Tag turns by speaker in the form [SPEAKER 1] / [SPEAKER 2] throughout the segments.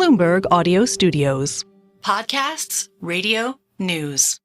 [SPEAKER 1] Bloomberg Audio Studios.
[SPEAKER 2] Podcasts, radio, news.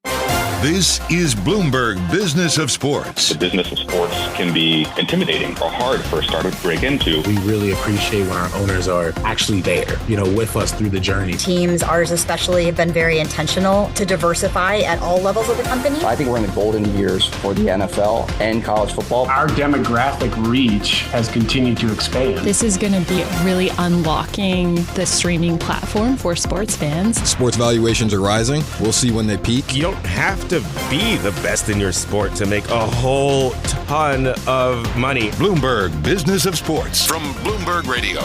[SPEAKER 3] This is Bloomberg Business of Sports.
[SPEAKER 4] The business of sports can be intimidating or hard for a startup to break into.
[SPEAKER 5] We really appreciate when our owners are actually there, with us through the journey.
[SPEAKER 6] Teams, ours especially, have been very intentional to diversify at all levels of the company.
[SPEAKER 7] I think we're in the golden years for the NFL and college football.
[SPEAKER 8] Our demographic reach has continued to expand.
[SPEAKER 9] This is going to be really unlocking the streaming platform for sports fans.
[SPEAKER 10] Sports valuations are rising. We'll see when they peak.
[SPEAKER 11] You don't have to be the best in your sport to make a whole ton of money.
[SPEAKER 3] Bloomberg Business of Sports from Bloomberg Radio.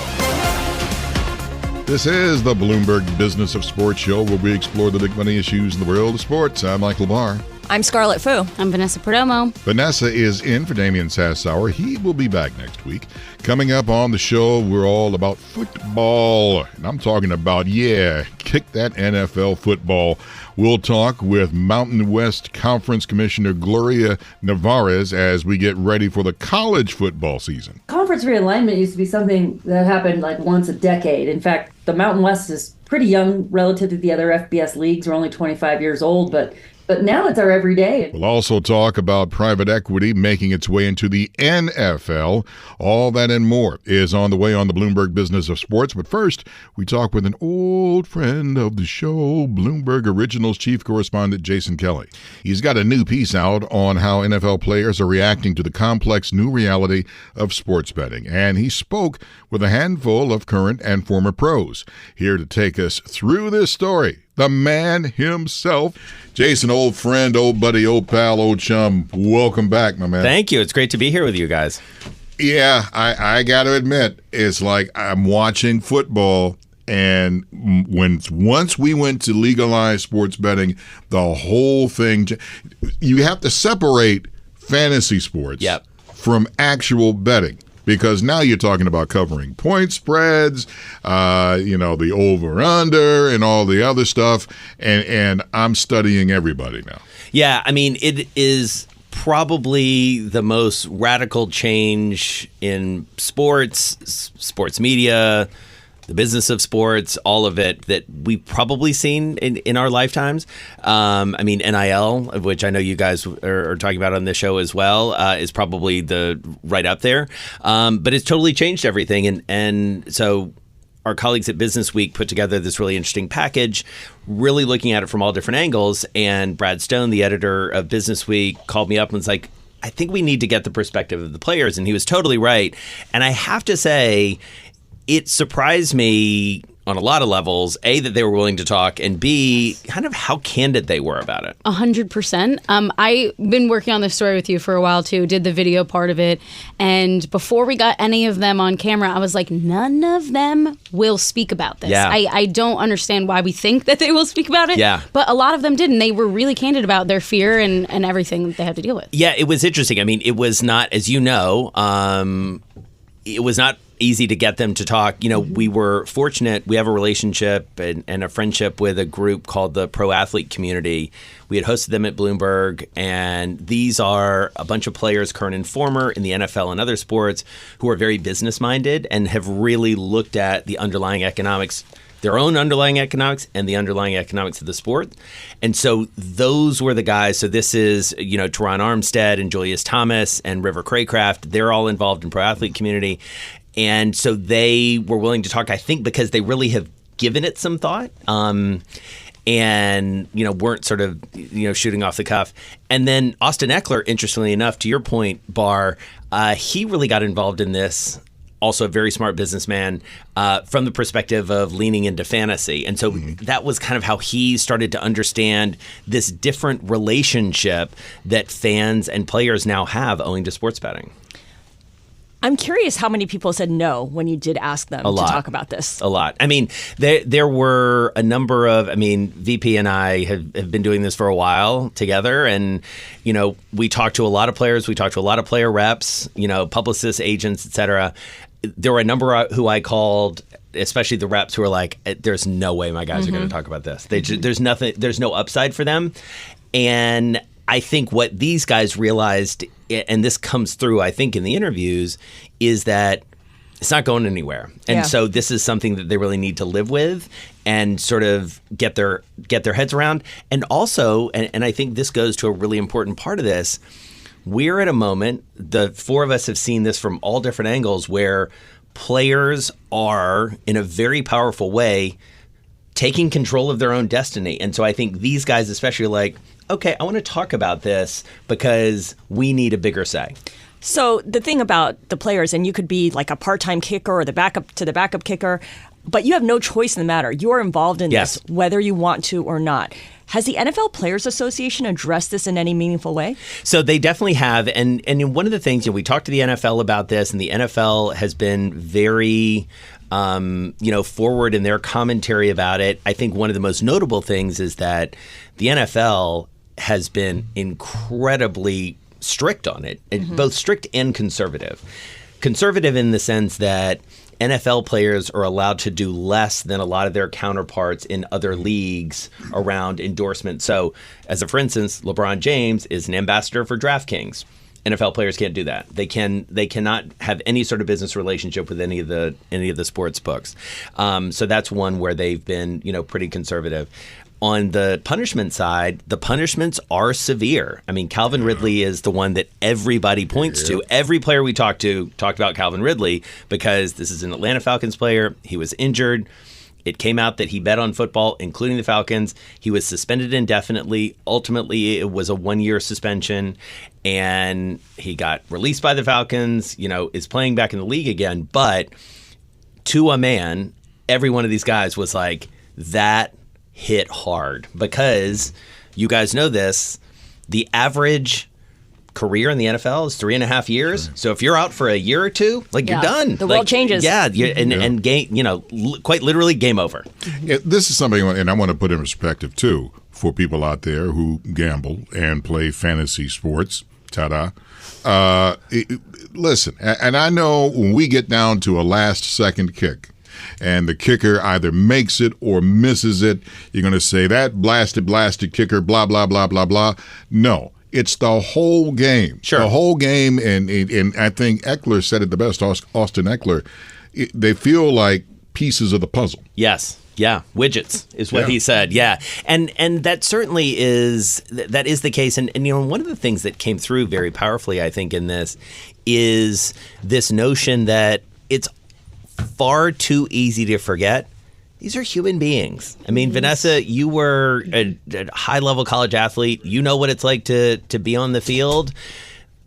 [SPEAKER 12] This is the Bloomberg Business of Sports show where we explore the big money issues in the world of sports. I'm Michael Barr.
[SPEAKER 13] I'm Scarlet Fu. I'm Vanessa Perdomo.
[SPEAKER 12] Vanessa is in for Damian Sassower. He will be back next week. Coming up on the show, we're all about football. And I'm talking about, kick that NFL football. We'll talk with Mountain West Conference Commissioner Gloria Nevarez as we get ready for the college football season.
[SPEAKER 14] Conference realignment used to be something that happened like once a decade. In fact, the Mountain West is pretty young relative to the other FBS leagues. We're only 25 years old, but now it's our everyday.
[SPEAKER 12] We'll also talk about private equity making its way into the NFL. All that and more is on the way on the Bloomberg Business of Sports. But first, we talk with an old friend of the show, Bloomberg Originals chief correspondent Jason Kelly. He's got a new piece out on how NFL players are reacting to the complex new reality of sports betting. And he spoke with a handful of current and former pros. Here to take us through this story, the man himself, Jason, old friend, old buddy, old pal, old chum. Welcome back, my man.
[SPEAKER 15] Thank you. It's great to be here with you guys.
[SPEAKER 12] Yeah, I got to admit, it's like I'm watching football, and once we went to legalized sports betting, the whole thing, you have to separate fantasy sports from actual betting. Because now you're talking about covering point spreads, the over-under and all the other stuff, and I'm studying everybody now. Yeah,
[SPEAKER 15] I mean, it is probably the most radical change in sports media, the business of sports, all of it that we've probably seen in our lifetimes. NIL, which I know you guys are talking about on this show as well, is probably the right up there. But it's totally changed everything. And so our colleagues at Businessweek put together this really interesting package, really looking at it from all different angles. And Brad Stone, the editor of Businessweek, called me up and was like, I think we need to get the perspective of the players. And he was totally right. And I have to say, it surprised me on a lot of levels, A, that they were willing to talk, and B, kind of how candid they were about it.
[SPEAKER 13] 100%. I've been working on this story with you for a while, too, did the video part of it. And before we got any of them on camera, I was like, none of them will speak about this.
[SPEAKER 15] Yeah.
[SPEAKER 13] I don't understand why we think that they will speak about it.
[SPEAKER 15] Yeah.
[SPEAKER 13] But a lot of them did, and they were really candid about their fear and everything that they had to deal with.
[SPEAKER 15] Yeah, it was interesting. I mean, it was not, as you know, it was not easy to get them to talk. We were fortunate. We have a relationship and a friendship with a group called the Pro Athlete Community. We had hosted them at Bloomberg, and these are a bunch of players, current and former, in the NFL and other sports who are very business-minded and have really looked at the underlying economics, their own underlying economics and the underlying economics of the sport. And so those were the guys. So this is, Teron Armstead and Julius Thomas and River Craycraft. They're all involved in Pro Athlete Community. And so they were willing to talk, I think, because they really have given it some thought and, weren't sort of, shooting off the cuff. And then Austin Eckler, interestingly enough, to your point, Barr, he really got involved in this, also a very smart businessman, from the perspective of leaning into fantasy. And so that was kind of how he started to understand this different relationship that fans and players now have owing to sports betting.
[SPEAKER 16] I'm curious how many people said no when you did ask them to talk about this.
[SPEAKER 15] A lot. I mean, there were a number of, VP and I have been doing this for a while together. And, we talked to a lot of players. We talked to a lot of player reps, publicists, agents, et cetera. There were a number who I called, especially the reps, who were like, there's no way my guys are going to talk about this. There's no upside for them. And I think what these guys realized, and this comes through, I think, in the interviews, is that It's not going anywhere. And so this is something that they really need to live with and sort of get their heads around. And also, and I think this goes to a really important part of this, we're at a moment, the four of us have seen this from all different angles, where players are, in a very powerful way, taking control of their own destiny. And so I think these guys especially are like, okay, I want to talk about this because we need a bigger say.
[SPEAKER 16] So the thing about the players, and you could be like a part-time kicker or the backup kicker, but you have no choice in the matter. You are involved in this, whether you want to or not. Has the NFL Players Association addressed this in any meaningful way?
[SPEAKER 15] So they definitely have. And one of the things, we talked to the NFL about this, and the NFL has been very forward in their commentary about it. I think one of the most notable things is that the NFL has been incredibly strict on it, both strict and conservative. Conservative in the sense that NFL players are allowed to do less than a lot of their counterparts in other leagues around endorsement. So, for instance, LeBron James is an ambassador for DraftKings. NFL players can't do that. They cannot have any sort of business relationship with any of the sports books. So that's one where they've been pretty conservative. On the punishment side, the punishments are severe. I mean, Calvin Ridley is the one that everybody points to. Every player we talked to talked about Calvin Ridley because this is an Atlanta Falcons player. He was injured. It came out that he bet on football, including the Falcons. He was suspended indefinitely. Ultimately, it was a 1-year suspension, and he got released by the Falcons, is playing back in the league again. But to a man, every one of these guys was like, that hit hard, because you guys know this, the average career in the NFL is 3.5 years. So if you're out for a year or two, you're done.
[SPEAKER 16] The world changes.
[SPEAKER 15] Yeah, and game, quite literally game over.
[SPEAKER 12] Yeah, this is something, and I want to put in perspective too for people out there who gamble and play fantasy sports. Ta-da. Listen, and I know when we get down to a last-second kick, and the kicker either makes it or misses it, you're going to say, that blasted kicker, blah, blah, blah, blah, blah. No, it's the whole game.
[SPEAKER 15] Sure.
[SPEAKER 12] The whole game, and I think Eckler said it the best, Austin Eckler, they feel like pieces of the puzzle.
[SPEAKER 15] Yes. Yeah, widgets is what he said. Yeah, and that certainly is the case. And one of the things that came through very powerfully, I think, in this is this notion that it's far too easy to forget. These are human beings. I mean, Vanessa, you were a high-level college athlete. You know what it's like to be on the field.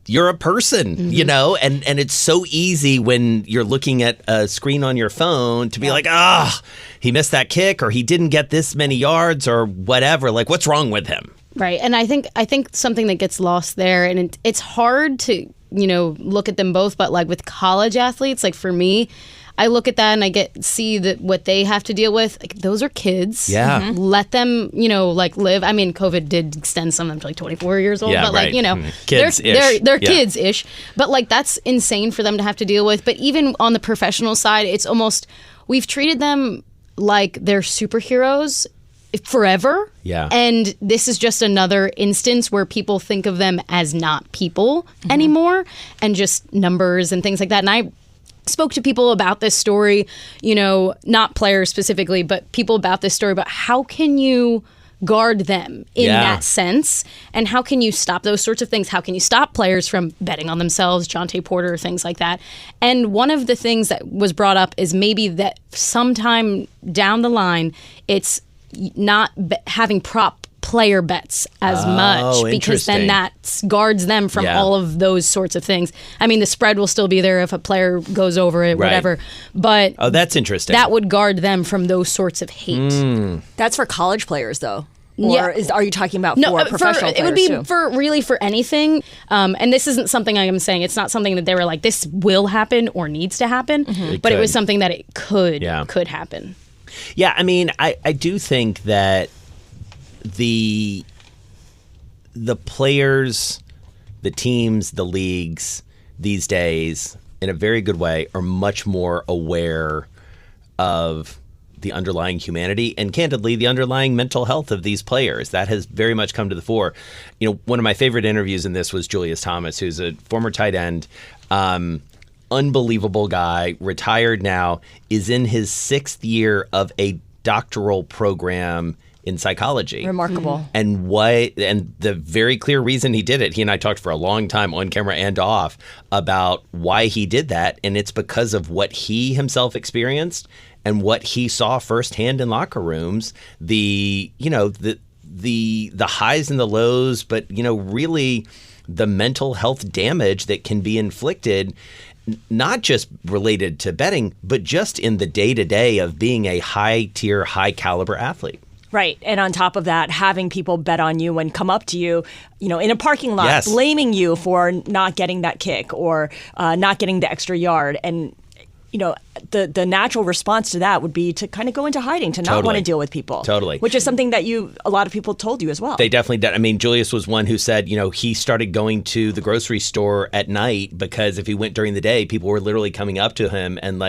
[SPEAKER 15] You're a person, and it's so easy when you're looking at a screen on your phone to be like, he missed that kick, or he didn't get this many yards, or whatever. Like, what's wrong with him?
[SPEAKER 13] Right. And I think something that gets lost there, and it's hard to, look at them both, but with college athletes, for me, I look at that and see that what they have to deal with. Those are kids.
[SPEAKER 15] Yeah.
[SPEAKER 13] Mm-hmm. Let them, live. I mean, COVID did extend some of them to 24 years old, but
[SPEAKER 15] right.
[SPEAKER 13] Kids-ish. They're kids-ish. But that's insane for them to have to deal with. But even on the professional side, it's almost, we've treated them like they're superheroes forever.
[SPEAKER 15] Yeah.
[SPEAKER 13] And this is just another instance where people think of them as not people anymore, and just numbers and things like that. And I spoke to people about this story, not players specifically, but people about this story, about how can you guard them in that sense, and how can you stop those sorts of things? How can you stop players from betting on themselves, Jonte Porter, things like that? And one of the things that was brought up is maybe that sometime down the line, it's not having prop player bets as much, because then that guards them from all of those sorts of things. I mean, the spread will still be there if a player goes over it, whatever. But
[SPEAKER 15] that's interesting.
[SPEAKER 13] That would guard them from those sorts of hate.
[SPEAKER 16] That's for college players, though. Or are you talking about for professional players?
[SPEAKER 13] It would be
[SPEAKER 16] too?
[SPEAKER 13] for anything. And this isn't something I am saying. It's not something that they were like, this will happen or needs to happen. But it was something that it could happen.
[SPEAKER 15] Yeah, I mean, I do think that the players, the teams, the leagues these days, in a very good way, are much more aware of the underlying humanity and, candidly, the underlying mental health of these players. That has very much come to the fore. One of my favorite interviews in this was Julius Thomas, who's a former tight end, unbelievable guy, retired now, is in his 6th year of a doctoral program in psychology.
[SPEAKER 16] Remarkable.
[SPEAKER 15] And the very clear reason he did it, he and I talked for a long time on camera and off about why he did that, and it's because of what he himself experienced and what he saw firsthand in locker rooms, the highs and the lows, but really the mental health damage that can be inflicted, not just related to betting, but just in the day-to-day of being a high-tier, high-caliber athlete.
[SPEAKER 16] Right. And on top of that, having people bet on you and come up to you, in a parking lot,
[SPEAKER 15] yes,
[SPEAKER 16] blaming you for not getting that kick or not getting the extra yard. And, the natural response to that would be to kind of go into hiding, to not want to deal with people.
[SPEAKER 15] Totally.
[SPEAKER 16] Which is something that a lot of people told you as well.
[SPEAKER 15] They definitely did. I mean, Julius was one who said, he started going to the grocery store at night because if he went during the day, people were literally coming up to him and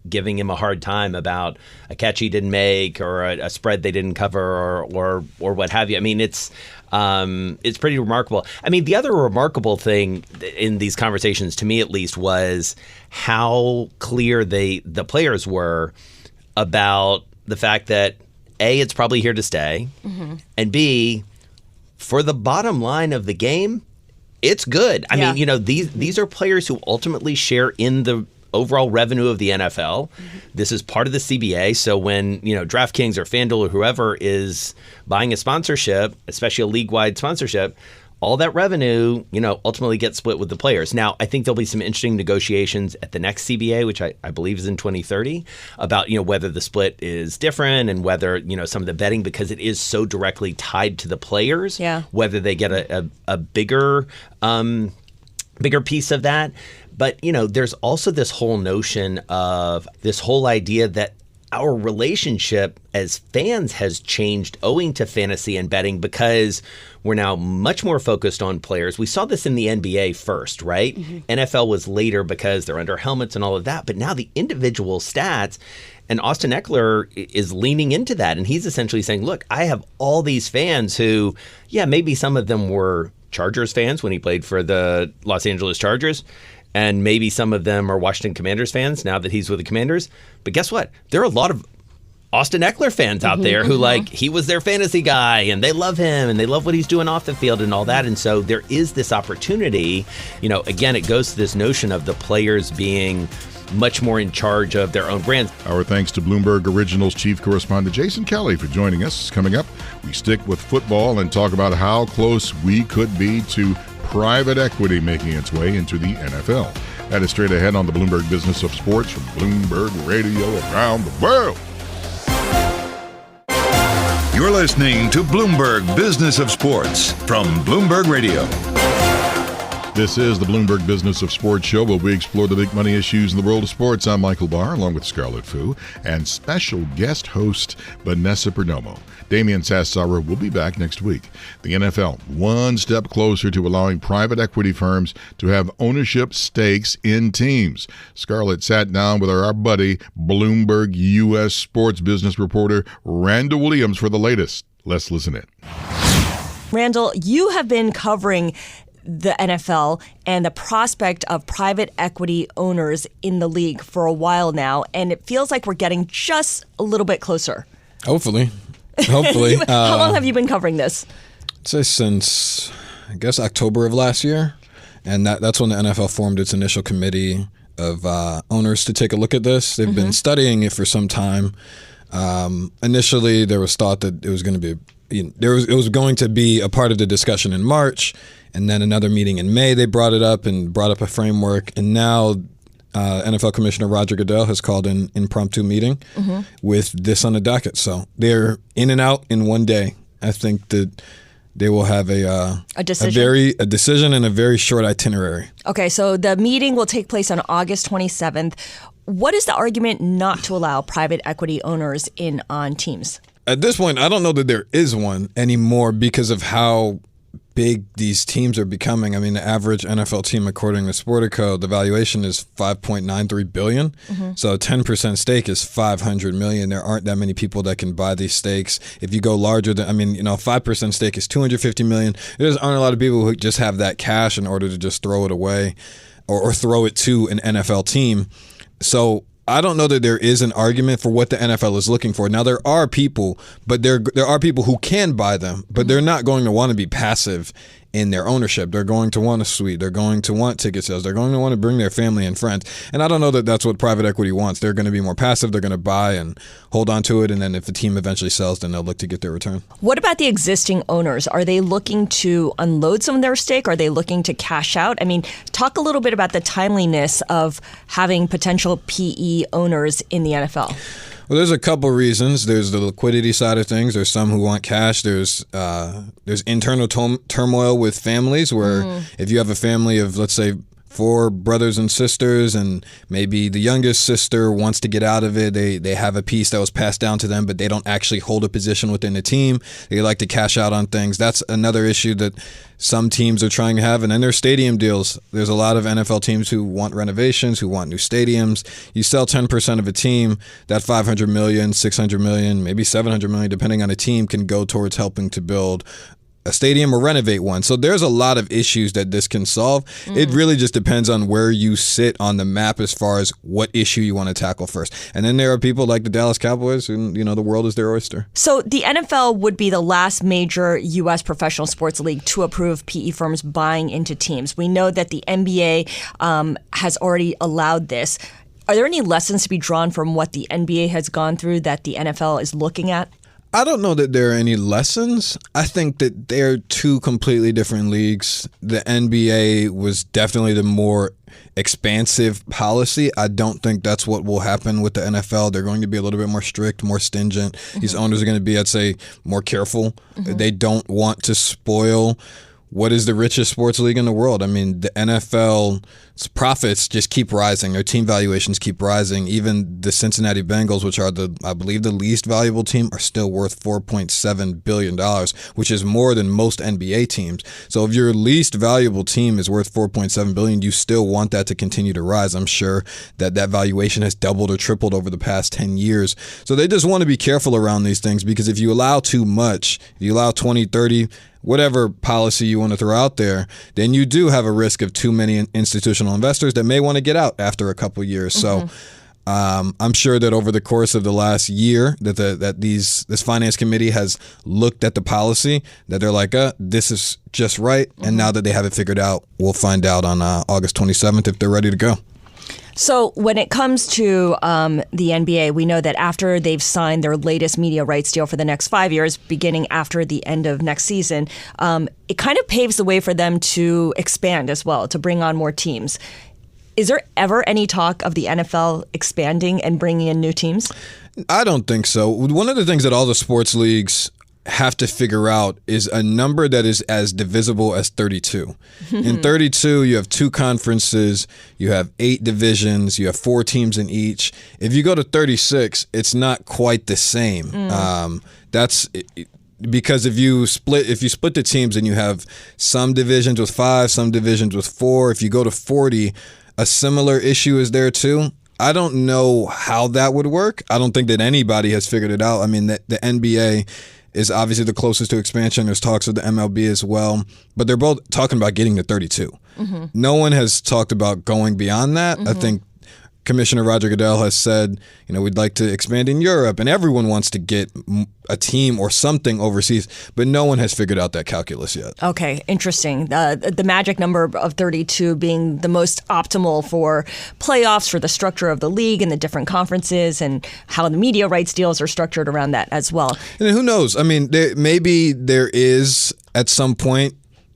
[SPEAKER 15] giving him a hard time about a catch he didn't make or a spread they didn't cover or what have you. I mean, it's pretty remarkable. I mean, the other remarkable thing in these conversations, to me at least, was how clear the players were about the fact that A, it's probably here to stay, and B, for the bottom line of the game, it's good. I mean, these are players who ultimately share in the overall revenue of the NFL. This is part of the CBA. So when, DraftKings or FanDuel or whoever is buying a sponsorship, especially a league-wide sponsorship, all that revenue, ultimately gets split with the players. Now, I think there'll be some interesting negotiations at the next CBA, which I believe is in 2030, about, whether the split is different and whether, some of the betting, because it is so directly tied to the players, whether they get a bigger piece of that. But, there's also this whole notion of this whole idea that our relationship as fans has changed owing to fantasy and betting because we're now much more focused on players. We saw this in the NBA first, right? NFL was later because they're under helmets and all of that. But now the individual stats, and Austin Eckler is leaning into that. And he's essentially saying, look, I have all these fans who, maybe some of them were Chargers fans when he played for the Los Angeles Chargers. And maybe some of them are Washington Commanders fans now that he's with the Commanders. But guess what? There are a lot of Austin Eckler fans out there who he was their fantasy guy and they love him and they love what he's doing off the field and all that. And so there is this opportunity, again, it goes to this notion of the players being much more in charge of their own brands.
[SPEAKER 12] Our thanks to Bloomberg Originals chief correspondent Jason Kelly for joining us. Coming up, we stick with football and talk about how close we could be to private equity making its way into the NFL. That is straight ahead on the Bloomberg Business of Sports from Bloomberg Radio around the world.
[SPEAKER 3] You're listening to Bloomberg Business of Sports from Bloomberg Radio.
[SPEAKER 12] This is the Bloomberg Business of Sports show where we explore the big money issues in the world of sports. I'm Michael Barr, along with Scarlet Fu, and special guest host Vanessa Perdomo. Damian Sassara will be back next week. The NFL, one step closer to allowing private equity firms to have ownership stakes in teams. Scarlet sat down with our buddy, Bloomberg US sports business reporter Randall Williams for the latest. Let's listen in.
[SPEAKER 16] Randall, you have been covering the NFL and the prospect of private equity owners in the league for a while now, and it feels like we're getting just a little bit closer.
[SPEAKER 10] Hopefully.
[SPEAKER 16] How long have you been covering this?
[SPEAKER 10] I'd say since, I guess, October of last year, and that's when the NFL formed its initial committee of owners to take a look at this. They've been studying it for some time. Initially, there was thought that it was going to be it was going to be a part of the discussion in March, and then another meeting in May. They brought it up and brought up a framework, and now NFL Commissioner Roger Goodell has called an impromptu meeting with this on the docket. So they're in and out in one day. I think that they will have a decision? a decision and a very short itinerary.
[SPEAKER 16] Okay, so the meeting will take place on August 27th. What is the argument not to allow private equity owners in on teams?
[SPEAKER 10] At this point, I don't know that there is one anymore because of how big these teams are becoming. I mean, the average NFL team, according to Sportico, the valuation is $5.93 billion. So a 10% stake is $500 million. There aren't that many people that can buy these stakes. If you go larger than, 5% stake is $250 million. There aren't a lot of people who just have that cash in order to just throw it away. or throw it to an NFL team. So I don't know that there is an argument for what the NFL is looking for. Now, there are people, but there are people who can buy them, but they're not going to want to be passive in their ownership. They're going to want a suite. They're going to want ticket sales. They're going to want to bring their family and friends. And I don't know that that's what private equity wants. They're going to be more passive. They're going to buy and hold on to it. And then if the team eventually sells, then they'll look to get their return.
[SPEAKER 16] What about the existing owners? Are they looking to unload some of their stake? Are they looking to cash out? I mean, talk a little bit about the timeliness of having potential PE owners in the NFL.
[SPEAKER 10] Well, there's a couple reasons. There's the liquidity side of things. There's some who want cash. There's internal turmoil with families where if you have a family of, let's say, 4 brothers and sisters, and maybe the youngest sister wants to get out of it. They have a piece that was passed down to them, but they don't actually hold a position within the team. They like to cash out on things. That's another issue that some teams are trying to have. And then there's stadium deals. There's a lot of NFL teams who want renovations, who want new stadiums. You sell 10% of a team, that $500 million, $600 million, maybe $700 million, depending on the team, can go towards helping to build a stadium or renovate one. So there's a lot of issues that this can solve. It really just depends on where you sit on the map as far as what issue you want to tackle first. And then there are people like the Dallas Cowboys who, the world is their oyster.
[SPEAKER 16] So the NFL would be the last major U.S. professional sports league to approve PE firms buying into teams. We know that the NBA has already allowed this. Are there any lessons to be drawn from what the NBA has gone through that the NFL is looking at?
[SPEAKER 10] I don't know that there are any lessons. I think that they're two completely different leagues. The NBA was definitely the more expansive policy. I don't think that's what will happen with the NFL. They're going to be a little bit more strict, more stingent. These owners are going to be, I'd say, more careful. They don't want to spoil what is the richest sports league in the world. I mean, the NFL's profits just keep rising. Their team valuations keep rising. Even the Cincinnati Bengals, which are I believe the least valuable team, are still worth $4.7 billion, which is more than most NBA teams. So if your least valuable team is worth $4.7 billion, you still want that to continue to rise. I'm sure that valuation has doubled or tripled over the past 10 years. So they just want to be careful around these things, because if you allow too much, if you allow 20, 30, whatever policy you want to throw out there, then you do have a risk of too many institutional investors that may want to get out after a couple of years. So I'm sure that over the course of the last year that this finance committee has looked at the policy, that they're like, this is just right. And now that they have it figured out, we'll find out on August 27th if they're ready to go.
[SPEAKER 16] So when it comes to the NBA, we know that after they've signed their latest media rights deal for the next 5 years, beginning after the end of next season, it kind of paves the way for them to expand as well, to bring on more teams. Is there ever any talk of the NFL expanding and bringing in new teams?
[SPEAKER 10] I don't think so. One of the things that all the sports leagues have to figure out is a number that is as divisible as 32. In 32, you have 2 conferences, you have 8 divisions, you have 4 teams in each. If you go to 36, it's not quite the same. That's because if you split the teams and you have some divisions with 5, some divisions with 4, if you go to 40, a similar issue is there too. I don't know how that would work. I don't think that anybody has figured it out. I mean, the NBA is obviously the closest to expansion. There's talks of the MLB as well, but they're both talking about getting to 32. No one has talked about going beyond that. I think Commissioner Roger Goodell has said, we'd like to expand in Europe, and everyone wants to get a team or something overseas, but no one has figured out that calculus yet.
[SPEAKER 16] Okay, interesting. The magic number of 32 being the most optimal for playoffs, for the structure of the league and the different conferences, and how the media rights deals are structured around that as well.
[SPEAKER 10] And who knows? I mean, maybe there is at some point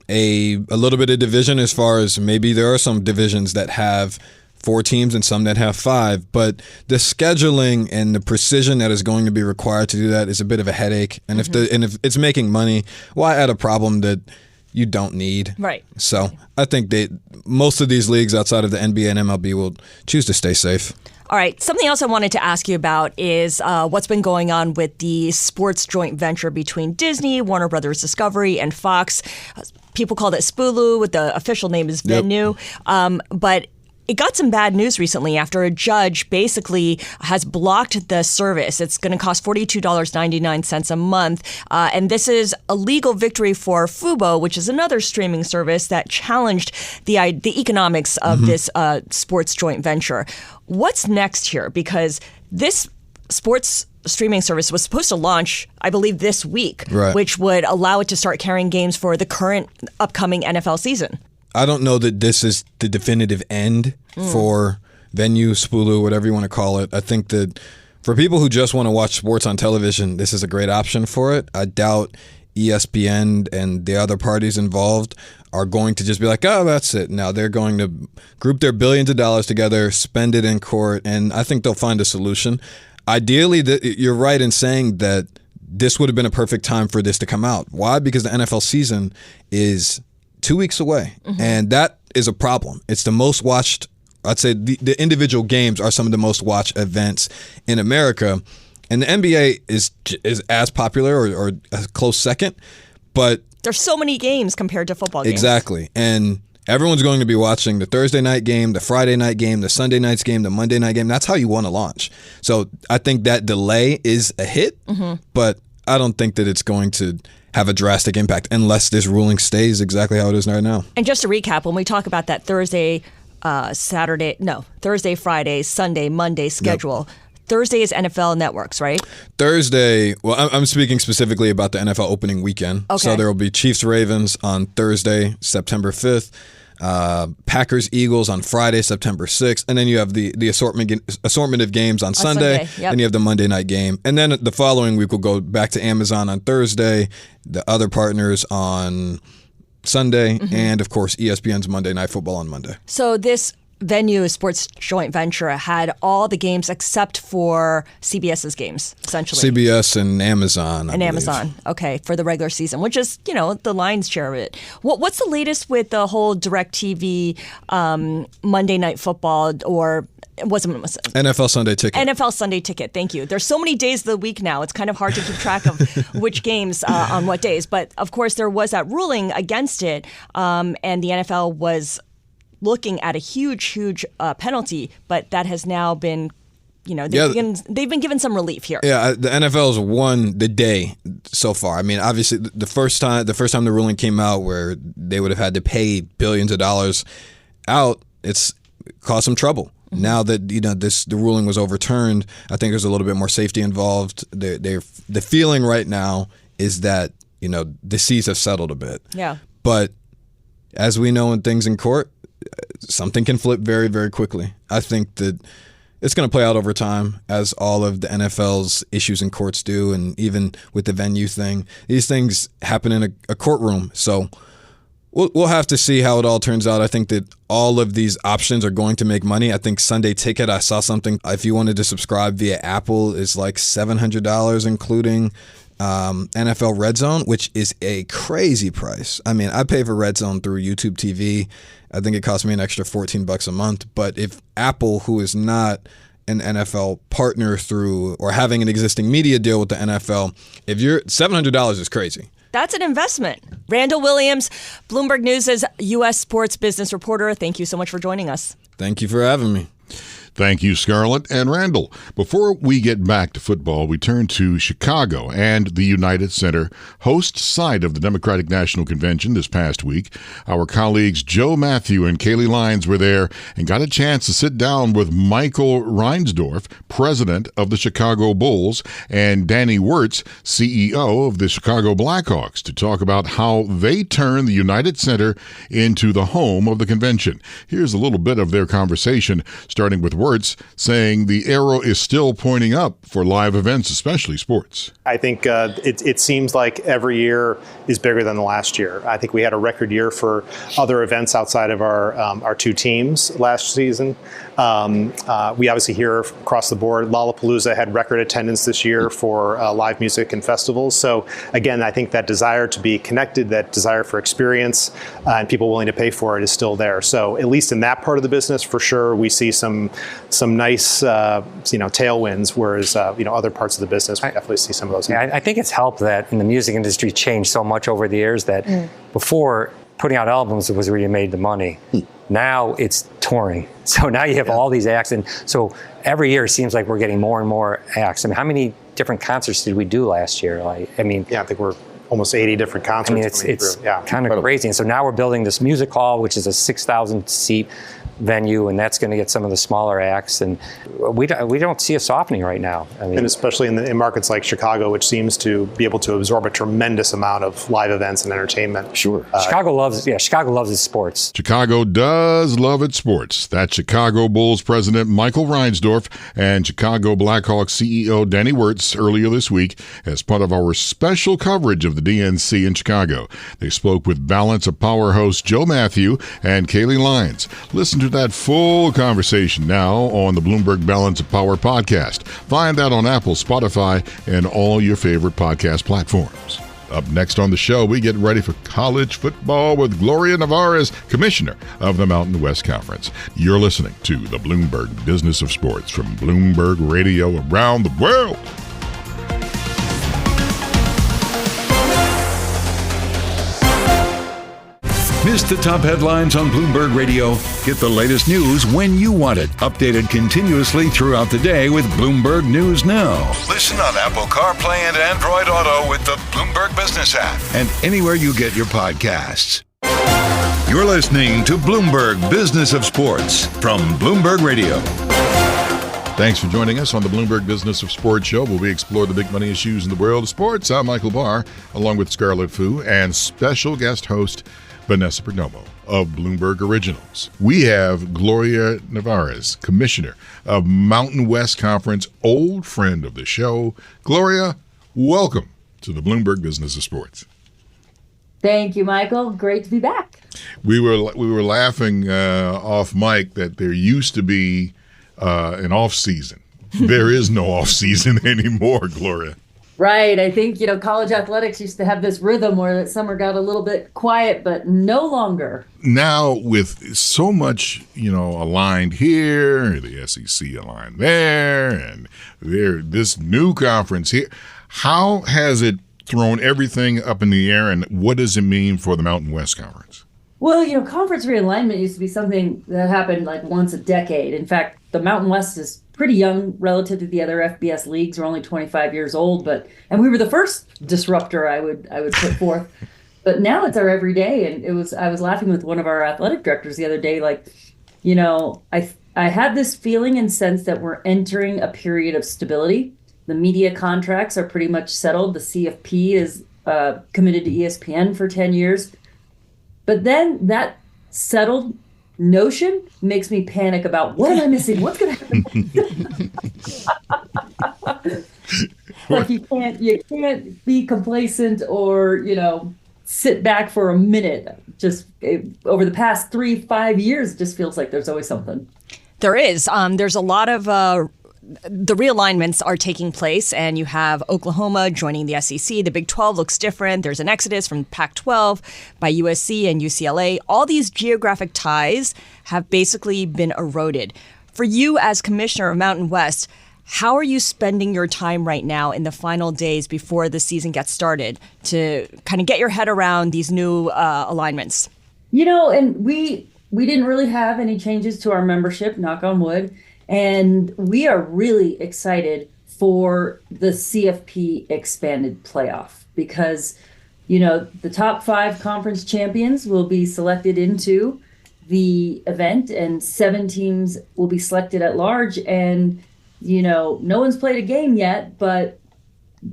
[SPEAKER 10] a little bit of division, as far as maybe there are some divisions that have 4 teams and some that have 5, but the scheduling and the precision that is going to be required to do that is a bit of a headache. And if it's making money, why add a problem that you don't need?
[SPEAKER 16] Right.
[SPEAKER 10] So I think most of these leagues outside of the NBA and MLB will choose to stay safe.
[SPEAKER 16] All right. Something else I wanted to ask you about is what's been going on with the sports joint venture between Disney, Warner Brothers Discovery, and Fox. People call it Spulu, with the official name is Venue. But it got some bad news recently after a judge basically has blocked the service. It's going to cost $42.99 a month. And this is a legal victory for Fubo, which is another streaming service that challenged the economics of this sports joint venture. What's next here? Because this sports streaming service was supposed to launch, I believe, this week, which would allow it to start carrying games for the current upcoming NFL season.
[SPEAKER 10] I don't know that this is the definitive end for venue, Spulu, whatever you want to call it. I think that for people who just want to watch sports on television, this is a great option for it. I doubt ESPN and the other parties involved are going to just be like, oh, that's it. Now they're going to group their billions of dollars together, spend it in court, and I think they'll find a solution. Ideally, you're right in saying that this would have been a perfect time for this to come out. Why? Because the NFL season is 2 weeks away, and that is a problem. It's the most watched, I'd say the individual games are some of the most watched events in America, and the NBA is as popular or a close second, but
[SPEAKER 16] there's so many games compared to football games.
[SPEAKER 10] Exactly, and everyone's going to be watching the Thursday night game, the Friday night game, the Sunday night's game, the Monday night game. That's how you want to launch. So I think that delay is a hit, but I don't think that it's going to have a drastic impact unless this ruling stays exactly how it is right now.
[SPEAKER 16] And just to recap, when we talk about that Thursday, Friday, Sunday, Monday schedule, Thursday is NFL Networks, right?
[SPEAKER 10] Thursday, well, I'm speaking specifically about the NFL opening weekend. Okay. So there will be Chiefs-Ravens on Thursday, September 5th, Packers-Eagles on Friday, September 6th, and then you have the assortment of games on Sunday, and you have the Monday night game. And then the following week, we'll go back to Amazon on Thursday, the other partners on Sunday, and, of course, ESPN's Monday Night Football on Monday.
[SPEAKER 16] So this venue sports joint venture had all the games except for CBS's games, essentially.
[SPEAKER 10] CBS and Amazon, I believe.
[SPEAKER 16] Amazon, okay, for the regular season, which is, the lion's share of it. What's the latest with the whole DirecTV Monday Night Football or
[SPEAKER 10] NFL Sunday Ticket.
[SPEAKER 16] NFL Sunday Ticket, thank you. There's so many days of the week now, it's kind of hard to keep track of which games on what days. But, of course, there was that ruling against it, and the NFL was looking at a huge penalty, but that has now been, they've been given some relief here.
[SPEAKER 10] Yeah, the NFL's won the day so far. I mean, obviously, the first time the ruling came out where they would have had to pay billions of dollars out, it's caused some trouble. Now that the ruling was overturned, I think there's a little bit more safety involved. The feeling right now is that the seas have settled a bit.
[SPEAKER 16] Yeah,
[SPEAKER 10] but as we know in things in court, something can flip very, very quickly. I think that it's going to play out over time, as all of the NFL's issues in courts do, and even with the venue thing. These things happen in a courtroom, so we'll have to see how it all turns out. I think that all of these options are going to make money. I think Sunday Ticket, I saw something, if you wanted to subscribe via Apple, is like $700, including NFL Red Zone, which is a crazy price. I mean, I pay for Red Zone through YouTube TV. I think it cost me an extra $14 a month. But if Apple, who is not an NFL partner through or having an existing media deal with the NFL, if you're $700 is crazy.
[SPEAKER 16] That's an investment. Randall Williams, Bloomberg News' U.S. sports business reporter. Thank you so much for joining us.
[SPEAKER 10] Thank you for having me.
[SPEAKER 12] Thank you, Scarlett and Randall. Before we get back to football, we turn to Chicago and the United Center, host site of the Democratic National Convention this past week. Our colleagues Joe Matthew and Kaylee Lyons were there and got a chance to sit down with Michael Reinsdorf, president of the Chicago Bulls, and Danny Wirtz, CEO of the Chicago Blackhawks, to talk about how they turn the United Center into the home of the convention. Here's a little bit of their conversation, starting with Wirtz saying the arrow is still pointing up for live events, especially sports.
[SPEAKER 17] I think it seems like every year is bigger than the last year. I think we had a record year for other events outside of our two teams last season. We obviously hear across the board, Lollapalooza had record attendance this year for live music and festivals. So again, I think that desire to be connected, that desire for experience, and people willing to pay for it is still there. So at least in that part of the business, for sure, we see some nice tailwinds, whereas other parts of the business, we definitely see some of those.
[SPEAKER 18] Yeah, I think it's helped that in the music industry changed so much over the years that before putting out albums was where you made the money. Now it's touring. So now you have all these acts. And so every year it seems like we're getting more and more acts. I mean, how many different concerts did we do last year?
[SPEAKER 17] I think we're almost 80 different concerts.
[SPEAKER 18] I mean, it's kind of crazy. And so now we're building this music hall, which is a 6,000 seat venue, and that's going to get some of the smaller acts. And we don't see a softening right now. I mean,
[SPEAKER 17] and especially in markets like Chicago, which seems to be able to absorb a tremendous amount of live events and entertainment.
[SPEAKER 18] Sure. Chicago loves its sports.
[SPEAKER 12] Chicago does love its sports. That's Chicago Bulls president Michael Reinsdorf and Chicago Blackhawks CEO Danny Wirtz earlier this week as part of our special coverage of the DNC in Chicago. They spoke with Balance of Power host Joe Matthew and Kaylee Lyons. Listen to that full conversation now on the Bloomberg Balance of Power podcast. Find that on Apple, Spotify, and all your favorite podcast platforms. Up next on the show, we get ready for college football with Gloria Nevarez, commissioner of the Mountain West Conference. You're listening to the Bloomberg Business of Sports from Bloomberg Radio around the world.
[SPEAKER 3] Miss the top headlines on Bloomberg Radio? Get the latest news when you want it. Updated continuously throughout the day with Bloomberg News Now. Listen on Apple CarPlay and Android Auto with the Bloomberg Business app and anywhere you get your podcasts. You're listening to Bloomberg Business of Sports from Bloomberg Radio.
[SPEAKER 12] Thanks for joining us on the Bloomberg Business of Sports show, where we explore the big money issues in the world of sports. I'm Michael Barr, along with Scarlet Fu and special guest host Vanessa Perdomo of Bloomberg Originals. We have Gloria Nevarez, commissioner of Mountain West Conference, old friend of the show. Gloria, welcome to the Bloomberg Business of Sports.
[SPEAKER 14] Thank you, Michael. Great to be back.
[SPEAKER 12] We were laughing off mic that there used to be an off season. There is no off season anymore, Gloria.
[SPEAKER 14] Right. I think, college athletics used to have this rhythm where that summer got a little bit quiet, but no longer.
[SPEAKER 12] Now with so much, aligned here, the SEC aligned there, and this new conference here, how has it thrown everything up in the air, and what does it mean for the Mountain West Conference?
[SPEAKER 14] Well, conference realignment used to be something that happened like once a decade. In fact, the Mountain West is pretty young relative to the other FBS leagues. We're only 25 years old, and we were the first disruptor I would put forth. But now it's our everyday, and I was laughing with one of our athletic directors the other day, I had this feeling and sense that we're entering a period of stability. The media contracts are pretty much settled. The CFP is committed to ESPN for 10 years. But then that settled notion makes me panic about what am I missing? What's going to happen? Like you can't be complacent or, sit back for a minute. Just over the past 3-5 years, it just feels like there's always something.
[SPEAKER 16] There is. There's a lot of the realignments are taking place, and you have Oklahoma joining the SEC. The Big 12 looks different. There's an exodus from Pac-12 by USC and UCLA. All these geographic ties have basically been eroded. For you as commissioner of Mountain West, how are you spending your time right now in the final days before the season gets started to kind of get your head around these new alignments?
[SPEAKER 14] And we didn't really have any changes to our membership, knock on wood. And we are really excited for the CFP expanded playoff because, the top 5 conference champions will be selected into the event and 7 teams will be selected at large. And, no one's played a game yet, but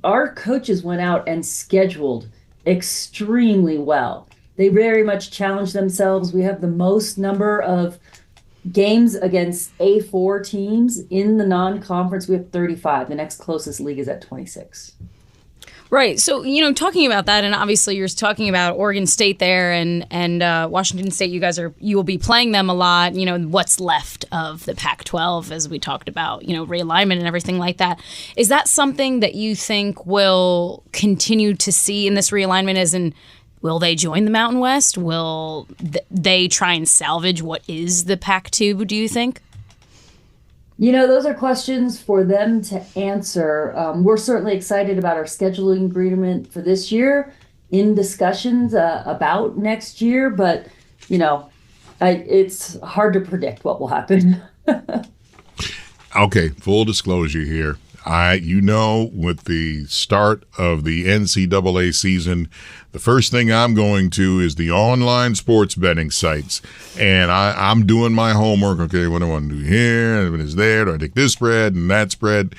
[SPEAKER 14] our coaches went out and scheduled extremely well. They very much challenged themselves. We have the most number of games against A4 teams in the non-conference. We have 35. The next closest league is at 26.
[SPEAKER 13] Right. So, talking about that, and obviously you're talking about Oregon State there and Washington State, you will be playing them a lot, what's left of the Pac-12 as we talked about, realignment and everything like that. Is that something that you think will continue to see in this realignment as in, will they join the Mountain West? Will they try and salvage what is the Pac-2, do you think?
[SPEAKER 14] Those are questions for them to answer. We're certainly excited about our scheduling agreement for this year, in discussions about next year. But, It's hard to predict what will happen.
[SPEAKER 12] Okay, full disclosure here. With the start of the NCAA season, the first thing I'm going to is the online sports betting sites. And I'm doing my homework. Okay, what do I want to do here? And what is there? Do I take this spread and that spread?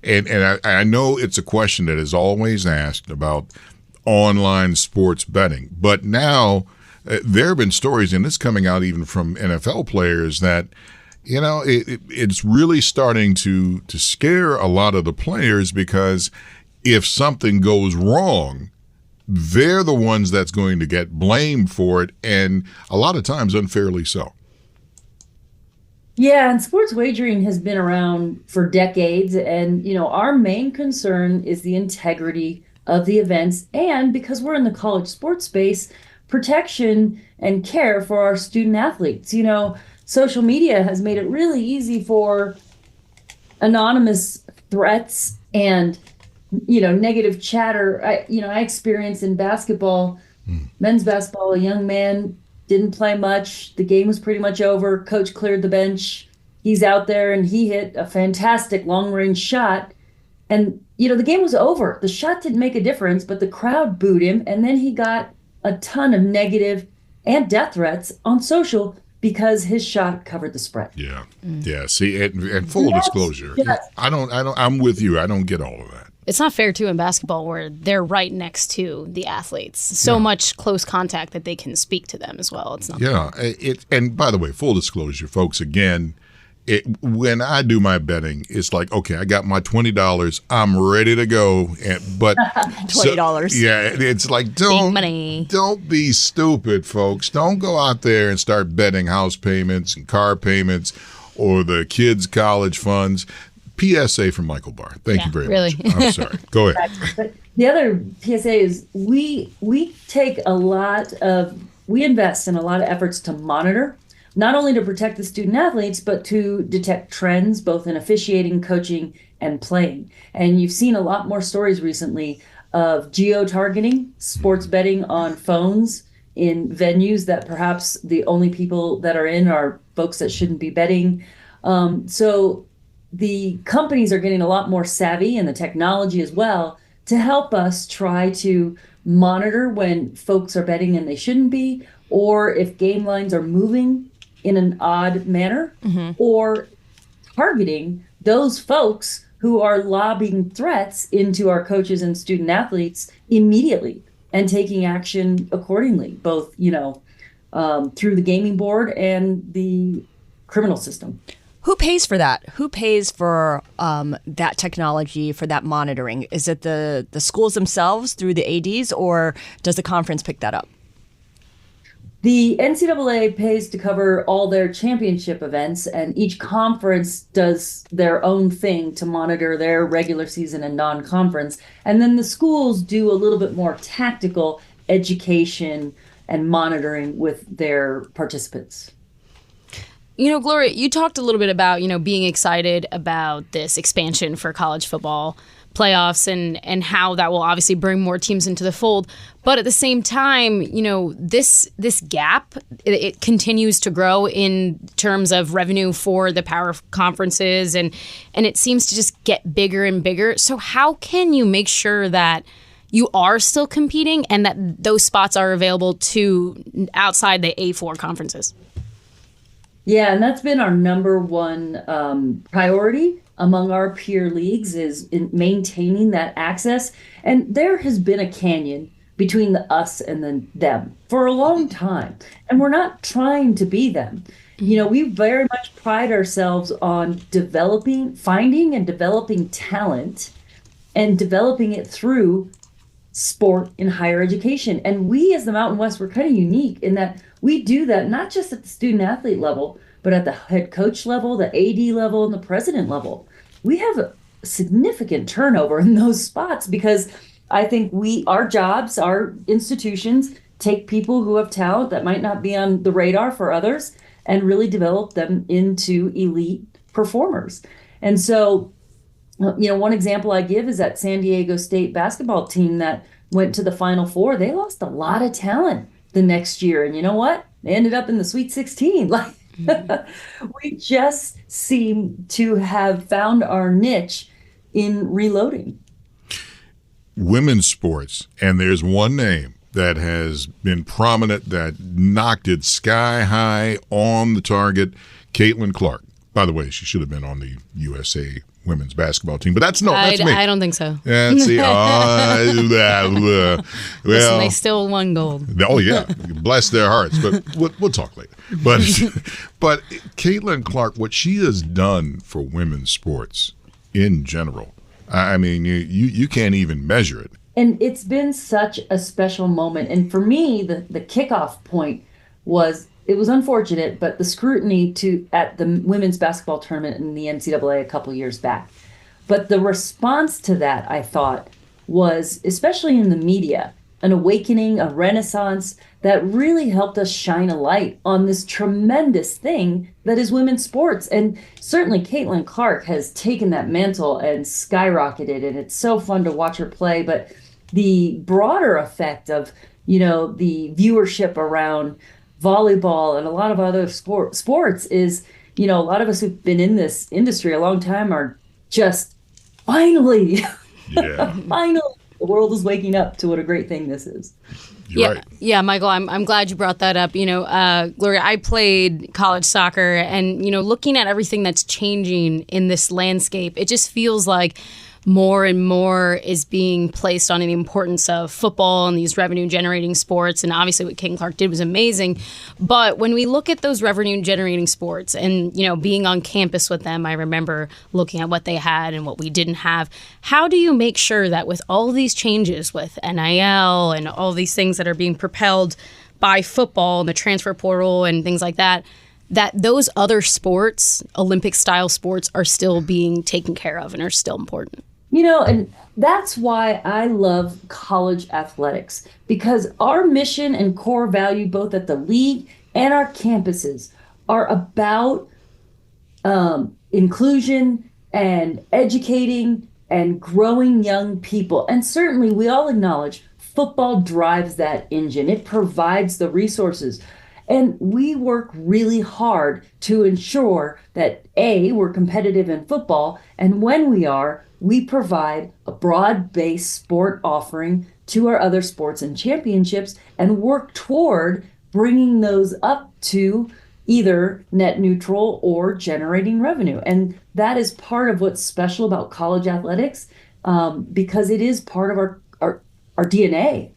[SPEAKER 12] And I know it's a question that is always asked about online sports betting. But now there have been stories, and it's coming out even from NFL players, that it's really starting to scare a lot of the players, because if something goes wrong, they're the ones that's going to get blamed for it, and a lot of times unfairly so.
[SPEAKER 14] Yeah, and sports wagering has been around for decades. And, our main concern is the integrity of the events. And because we're in the college sports space, protection and care for our student athletes. Social media has made it really easy for anonymous threats and, negative chatter. I experienced in basketball, men's basketball, a young man didn't play much. The game was pretty much over. Coach cleared the bench. He's out there and he hit a fantastic long-range shot. And, the game was over. The shot didn't make a difference, but the crowd booed him. And then he got a ton of negative and death threats on social because his shot covered the spread.
[SPEAKER 12] Yeah. Yeah. See, and full disclosure, I'm with you. I don't get all of that.
[SPEAKER 13] It's not fair, too, in basketball where they're right next to the athletes. So much close contact that they can speak to them as well. It's not fair.
[SPEAKER 12] And by the way, full disclosure, folks, again, when I do my betting, it's like, okay, I got my $20. I'm ready to go. But
[SPEAKER 16] $20.
[SPEAKER 12] It's like, don't be stupid, folks. Don't go out there and start betting house payments and car payments or the kids' college funds. PSA from Michael Barr. Thank you very much. I'm sorry. Go ahead.
[SPEAKER 14] But the other PSA is we invest in a lot of efforts to monitor, not only to protect the student athletes, but to detect trends, both in officiating, coaching, and playing. And you've seen a lot more stories recently of geo-targeting, sports betting on phones in venues that perhaps the only people that are in are folks that shouldn't be betting. So the companies are getting a lot more savvy, and the technology as well, to help us try to monitor when folks are betting and they shouldn't be, or if game lines are moving in an odd manner, or targeting those folks who are lobbing threats into our coaches and student athletes immediately and taking action accordingly, both, through the gaming board and the criminal system.
[SPEAKER 16] Who pays for that? Who pays for that technology, for that monitoring? Is it the schools themselves through the ADs, or does the conference pick that up?
[SPEAKER 14] The NCAA pays to cover all their championship events, and each conference does their own thing to monitor their regular season and non-conference. And then the schools do a little bit more tactical education and monitoring with their participants.
[SPEAKER 13] Gloria, you talked a little bit about, being excited about this expansion for college football playoffs and how that will obviously bring more teams into the fold. But at the same time, this gap, it continues to grow in terms of revenue for the power conferences, and it seems to just get bigger and bigger. So how can you make sure that you are still competing and that those spots are available to outside the A4 conferences?
[SPEAKER 14] Yeah, and that's been our number one priority among our peer leagues, is in maintaining that access. And there has been a canyon between the us and them for a long time. And we're not trying to be them. We very much pride ourselves on finding and developing talent and developing it through sport in higher education. And we as the Mountain West, we're kind of unique in that we do that not just at the student athlete level, but at the head coach level, the AD level, and the president level. We have a significant turnover in those spots because I think our jobs, our institutions, take people who have talent that might not be on the radar for others and really develop them into elite performers. And so, one example I give is that San Diego State basketball team that went to the Final Four. They lost a lot of talent the next year. And you know what? They ended up in the Sweet 16. Like, we just seem to have found our niche in reloading.
[SPEAKER 12] Women's sports, and there's one name that has been prominent that knocked it sky high on the target, Caitlin Clark. By the way, she should have been on the USA women's basketball team, but that's me.
[SPEAKER 13] I don't think so.
[SPEAKER 12] Yeah, see, well,
[SPEAKER 13] listen, they still won gold.
[SPEAKER 12] Oh yeah, bless their hearts. But we'll talk later. But Caitlin Clark, what she has done for women's sports in general, I mean, you can't even measure it.
[SPEAKER 14] And it's been such a special moment. And for me, the kickoff point was, it was unfortunate, but the scrutiny at the women's basketball tournament in the NCAA a couple years back. But the response to that, I thought, was, especially in the media, an awakening, a renaissance that really helped us shine a light on this tremendous thing that is women's sports. And certainly Caitlin Clark has taken that mantle and skyrocketed, and it's so fun to watch her play. But the broader effect of, the viewership around volleyball and a lot of other sports is, a lot of us who've been in this industry a long time are just finally, finally, the world is waking up to what a great thing this is.
[SPEAKER 13] Yeah, Michael, I'm glad you brought that up. Gloria, I played college soccer, and, looking at everything that's changing in this landscape, it just feels like more and more is being placed on the importance of football and these revenue-generating sports. And obviously what Caitlin Clark did was amazing. But when we look at those revenue-generating sports and, being on campus with them, I remember looking at what they had and what we didn't have. How do you make sure that with all these changes with NIL and all these things that are being propelled by football and the transfer portal and things like that those other sports, Olympic-style sports, are still being taken care of and are still important?
[SPEAKER 14] And that's why I love college athletics, because our mission and core value, both at the league and our campuses, are about inclusion and educating and growing young people. And certainly we all acknowledge football drives that engine. It provides the resources. And we work really hard to ensure that, A, we're competitive in football, and when we are, we provide a broad-based sport offering to our other sports and championships and work toward bringing those up to either net neutral or generating revenue. And that is part of what's special about college athletics, because it is part of our DNA.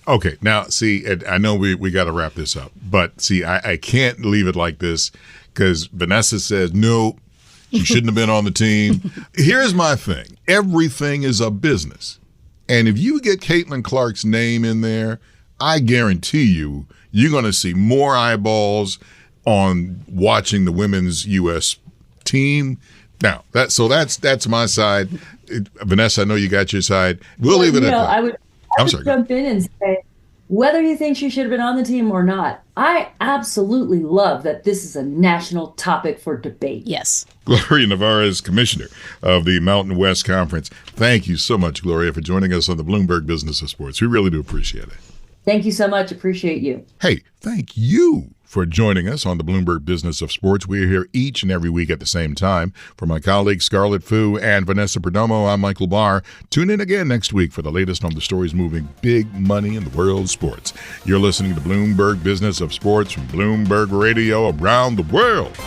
[SPEAKER 12] Okay, now, see, I know we got to wrap this up, but see, I can't leave it like this because Vanessa says, no, she shouldn't have been on the team. Here's my thing. Everything is a business. And if you get Caitlin Clark's name in there, I guarantee you're going to see more eyeballs on watching the women's U.S. team. Now, that's my side. Vanessa, I know you got your side. We'll leave it at that.
[SPEAKER 14] I would jump in and say, whether you think she should have been on the team or not, I absolutely love that this is a national topic for debate.
[SPEAKER 13] Yes.
[SPEAKER 12] Gloria Nevarez, Commissioner of the Mountain West Conference. Thank you so much, Gloria, for joining us on the Bloomberg Business of Sports. We really do appreciate it.
[SPEAKER 14] Thank you so much. Appreciate you.
[SPEAKER 12] Hey, thank you for joining us on the Bloomberg Business of Sports. We're here each and every week at the same time. For my colleagues Scarlet Fu and Vanessa Perdomo, I'm Michael Barr. Tune in again next week for the latest on the stories moving big money in the world of sports. You're listening to Bloomberg Business of Sports from Bloomberg Radio around the world.